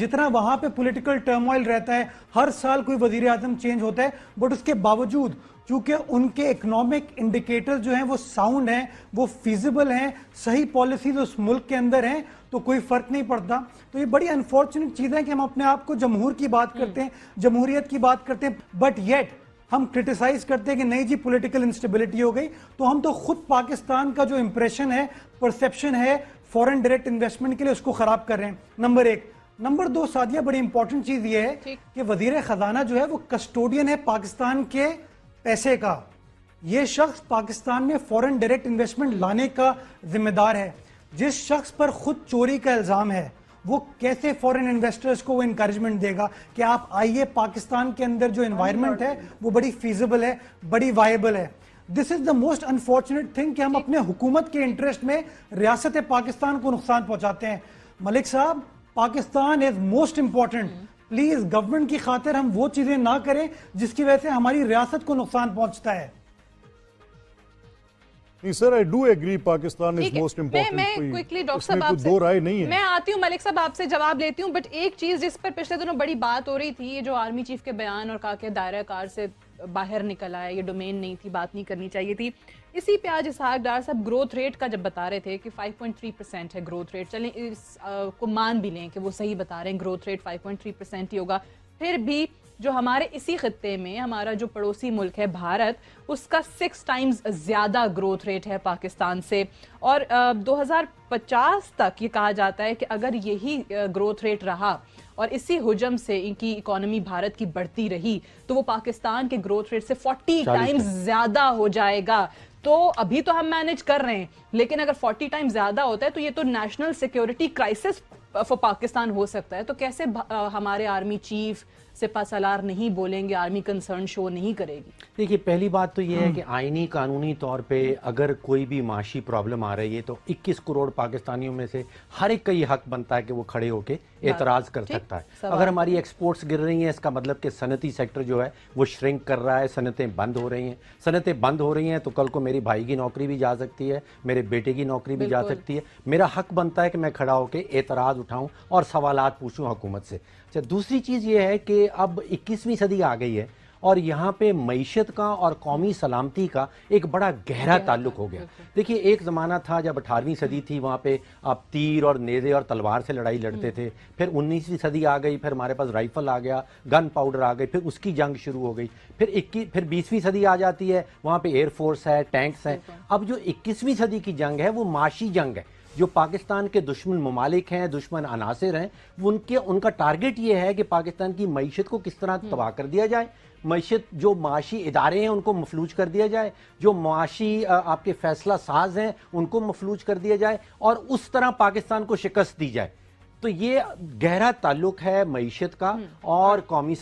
جتنا وہاں پہ پولیٹیکل ٹرموائل رہتا ہے, ہر سال کوئی وزیر اعظم چینج ہوتا ہے, بٹ اس کے باوجود چونکہ ان کے اکنامک انڈیکیٹر جو ہیں وہ ساؤنڈ ہیں, وہ فیزیبل ہیں, صحیح پالیسیز اس ملک کے اندر ہیں, تو کوئی فرق نہیں پڑتا. تو یہ بڑی انفارچونیٹ چیز ہے کہ ہم اپنے آپ کو جمہور کی بات کرتے ہیں, جمہوریت کی بات کرتے ہیں, بٹ یٹ ہم کرٹیسائز کرتے ہیں کہ نہیں جی پولیٹیکل انسٹیبلٹی ہو گئی. تو ہم تو خود پاکستان کا جو امپریشن ہے, پرسیپشن ہے فورن ڈائریکٹ انویسٹمنٹ کے لیے, اس کو خراب کر رہے ہیں. نمبر ایک. نمبر دو سعدیہ, بڑی امپورٹنٹ چیز یہ ہے کہ وزیر خزانہ جو ہے وہ کسٹوڈین ہے پاکستان کے پیسے کا. یہ شخص پاکستان میں فورن ڈائریکٹ انویسٹمنٹ لانے کا ذمہ دار ہے. جس شخص پر خود چوری کا الزام ہے, وہ کیسے فورن انویسٹرز کو وہ انکریجمنٹ دے گا کہ آپ آئیے, پاکستان کے اندر جو انوائرمنٹ ہے وہ بڑی فیزیبل ہے, بڑی وائبل ہے. دس از دا موسٹ انفارچونیٹ تھنگ کہ ہم اپنے حکومت کے انٹرسٹ میں ریاست پاکستان کو نقصان پہنچاتے ہیں. ملک صاحب, Pakistan is most important. Please government کی خاطر ہم وہ چیزیں نہ کریں جس کی وجہ سے ہماری ریاست کو نقصان پہنچتا ہے. نہیں سر, I do agree Pakistan is most important. میں کوئکلی ڈاکٹر اس میں صاحب کوئی دو رائے نہیں ہے. میں آتی ہوں ملک صاحب, آپ سے جواب لیتی ہوں, بٹ ایک چیز جس پر پچھلے دنوں بڑی بات ہو رہی تھی, یہ جو آرمی چیف کے بیان اور کہا کہ دائرہ کار سے باہر نکلا ہے, یہ ڈومین نہیں تھی, بات نہیں کرنی چاہیے تھی. اسی پہ آج اسحاق ڈار صاحب گروتھ ریٹ کا جب بتا رہے تھے کہ 5.3% ہے گروتھ ریٹ, چلیں اس کو مان بھی لیں کہ وہ صحیح بتا رہے ہیں, گروتھ ریٹ 5.3% ہی ہوگا. پھر بھی جو ہمارے اسی خطے میں ہمارا جو پڑوسی ملک ہے بھارت, اس کا 6 ٹائمز زیادہ گروتھ ریٹ ہے پاکستان سے. اور 2050 تک یہ کہا جاتا ہے کہ اگر یہی گروتھ ریٹ رہا اور اسی حجم سے ان کی اکانومی بھارت کی بڑھتی رہی تو وہ پاکستان کے گروتھ ریٹ سے 40 ٹائمز زیادہ ہو جائے گا. تو ابھی تو ہم مینج کر رہے ہیں, لیکن اگر 40 ٹائمز زیادہ ہوتا ہے تو یہ تو national security crisis for Pakistan ہو سکتا ہے. تو کیسے ہمارے آرمی چیف سپہ سالار نہیں بولیں گے, آرمی کنسرن شو نہیں کرے گی؟ دیکھیے, پہلی بات تو یہ ہے کہ آئینی قانونی طور پہ اگر کوئی بھی معاشی پرابلم آ رہی ہے تو 21 کروڑ پاکستانیوں میں سے ہر ایک کا یہ حق بنتا ہے کہ وہ کھڑے ہو کے اعتراض کر سکتا ہے. اگر ہماری ایکسپورٹس گر رہی ہیں, اس کا مطلب کہ صنعتی سیکٹر جو ہے وہ شرنک کر رہا ہے, صنعتیں بند ہو رہی ہیں. صنعتیں بند ہو رہی ہیں تو کل کو میری بھائی کی نوکری بھی جا سکتی ہے, میرے بیٹے کی نوکری بھی جا سکتی ہے. میرا حق بنتا ہے کہ میں کھڑا ہو کے اعتراض اٹھاؤں اور سوالات پوچھوں حکومت سے. اچھا, دوسری چیز یہ ہے کہ اب 21ویں صدی آ گئی ہے اور یہاں پہ معیشت کا اور قومی سلامتی کا ایک بڑا گہرا تعلق ہو گیا. دیکھیے, ایک زمانہ تھا جب 18ویں صدی تھی, وہاں پہ آپ تیر اور نیزے اور تلوار سے لڑائی لڑتے تھے. پھر 19ویں صدی آ گئی, پھر ہمارے پاس رائفل آ گیا, گن پاؤڈر آ گئی, پھر اس کی جنگ شروع ہو گئی. پھر 20ویں صدی آ جاتی ہے, وہاں پہ ایئر فورس ہے, ٹینکس ہیں. اب جو 21ویں صدی کی جنگ ہے وہ معاشی جنگ ہے. جو پاکستان کے دشمن ممالک ہیں, دشمن عناصر ہیں, ان کا ٹارگٹ یہ ہے کہ پاکستان کی معیشت کو کس طرح تباہ کر دیا جائے. معیشت, جو معاشی ادارے ہیں ان کو مفلوج کر دیا جائے, جو معاشی آپ کے فیصلہ ساز ہیں ان کو مفلوج کر دیا جائے, اور اس طرح پاکستان کو شکست دی جائے. تو یہ گہرا تعلق ہے معیشت کا اور قومی